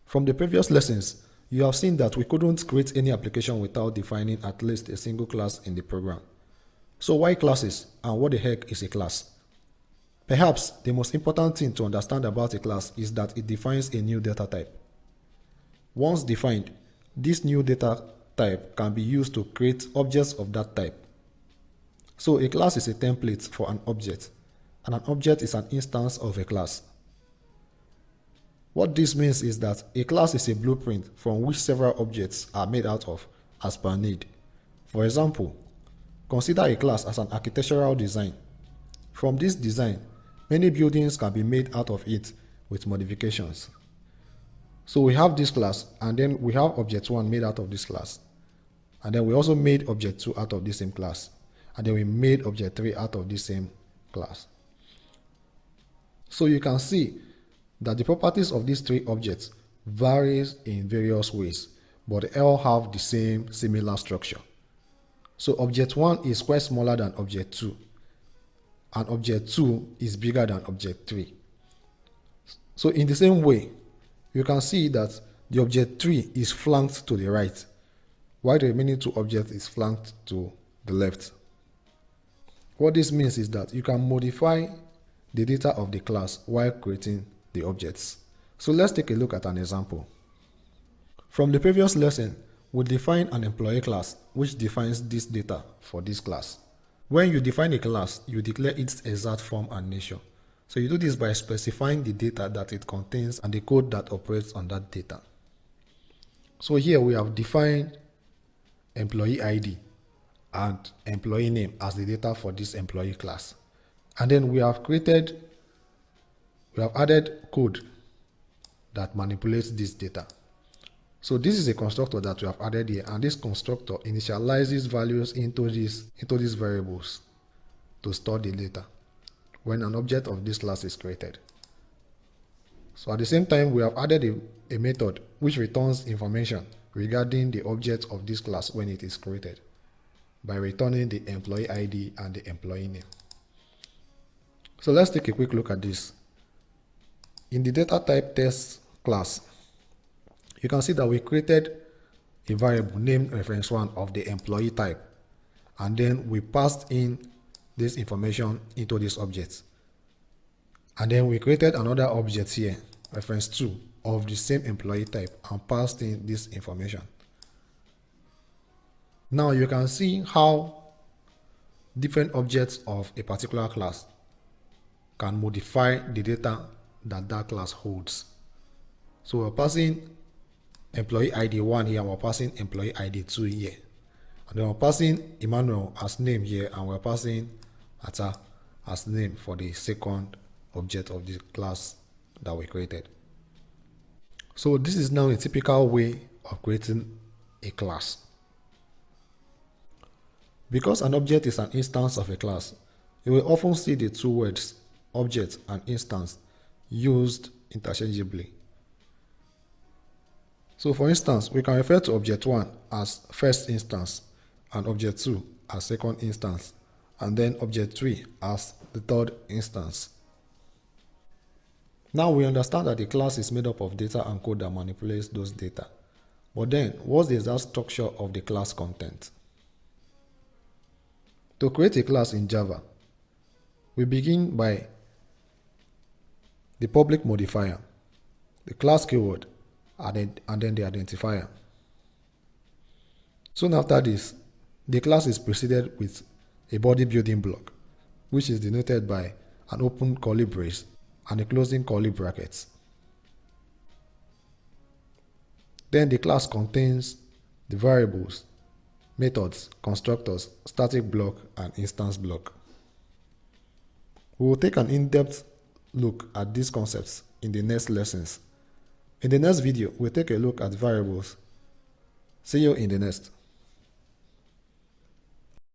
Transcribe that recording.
From the previous lessons, you have seen that we couldn't create any application without defining at least a single class in the program. So why classes, and what the heck is a class? Perhaps the most important thing to understand about a class is that it defines a new data type. Once defined, this new data type can be used to create objects of that type. So a class is a template for an object, and an object is an instance of a class. What this means is that a class is a blueprint from which several objects are made out of as per need. For example, consider a class as an architectural design. From this design, many buildings can be made out of it with modifications. So we have this class, and then we have object 1 made out of this class. And then we also made object 2 out of the same class. And then we made object 3 out of the same class. So you can see that the properties of these 3 objects varies in various ways, but they all have the same similar structure. So object 1 is quite smaller than object 2, and object 2 is bigger than object 3. So in the same way, you can see that the object 3 is flanked to the right, while the remaining 2 objects is flanked to the left. What this means is that you can modify the data of the class while creating the objects. So let's take a look at an example. From the previous lesson, we defined an employee class which defines this data for this class. When you define a class, you declare its exact form and nature. So you do this by specifying the data that it contains and the code that operates on that data. So here we have defined employee ID and employee name as the data for this employee class. And then we have added code that manipulates this data. So this is a constructor that we have added here, and this constructor initializes values into these variables to store the data when an object of this class is created. So at the same time, we have added a method which returns information regarding the object of this class when it is created by returning the employee ID and the employee name. So let's take a quick look at this. In the data type test class, you can see that we created a variable named reference1 of the employee type, and then we passed in this information into this object. And then we created another object here, reference2, of the same employee type, and passed in this information. Now you can see how different objects of a particular class can modify the data that class holds. So we're passing employee ID 1 here, and we're passing employee ID 2 here. And then we're passing Emmanuel as name here, and we're passing Attah as name for the second object of the class that we created. So this is now a typical way of creating a class. Because an object is an instance of a class, you will often see the two words object and instance used interchangeably. So for instance, we can refer to object 1 as first instance, and object 2 as second instance, and then object 3 as the third instance. Now we understand that the class is made up of data and code that manipulates those data. But then, what's the exact structure of the class content? To create a class in Java, we begin by the public modifier, the class keyword, and then the identifier. Soon after this, the class is preceded with a body building block, which is denoted by an open curly brace and a closing curly brackets. Then the class contains the variables, methods, constructors, static block, and instance block. We will take an in-depth look at these concepts in the next lessons. In the next video, we'll take a look at variables. See you in the next.